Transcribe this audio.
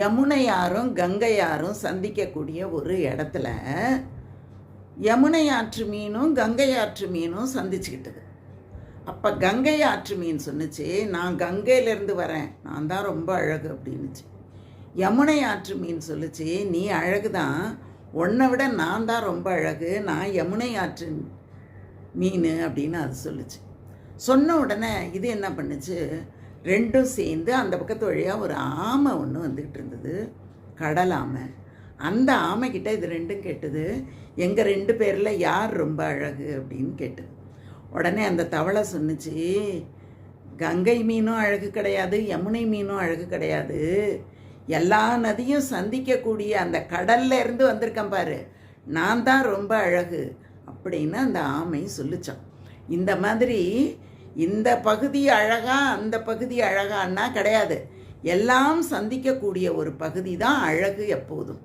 யமுனையாரும் கங்கையாரும் சந்திக்கக்கூடிய ஒரு இடத்துல யமுனை ஆற்று மீனும் கங்கை ஆற்று மீனும் சந்திச்சுக்கிட்டது. அப்போ கங்கை ஆற்று மீன் சொன்னிச்சு, நான் கங்கையிலேருந்து வரேன், நான் தான் ரொம்ப அழகு அப்படின்னுச்சு. யமுனை ஆற்று மீன் சொல்லிச்சு, நீ அழகு தான், உன்னை விட நான் தான் ரொம்ப அழகு, நான் யமுனை ஆற்று மீன் அப்படின்னு அது சொல்லிச்சு. சொன்ன உடனே இது என்ன பண்ணுச்சு, ரெண்டும் சேர்ந்து அந்த பக்கத்து வழியாக ஒரு ஆமை ஒன்று வந்துக்கிட்டு இருந்தது, கடல் ஆமை. அந்த ஆமைக்கிட்ட இது ரெண்டும் கேட்டது, எங்கள் 2 பேரில் யார் ரொம்ப அழகு அப்படின்னு கேட்டது. உடனே அந்த தவளை சொன்னிச்சு, கங்கை மீனும் அழகு கிடையாது, யமுனை மீனும் அழகு கிடையாது, எல்லா நதியும் சந்திக்கக்கூடிய அந்த கடல்ல இருந்து வந்திருக்கேன் பாரு, நான் தான் ரொம்ப அழகு அப்படின்னு அந்த ஆமை சொல்லிச்சான். இந்த மாதிரி இந்த பகுதி அழகா அந்த பகுதி அழகான்னா கிடையாது, எல்லாம் சந்திக்கக்கூடிய ஒரு பகுதி தான் அழகு எப்போதும்.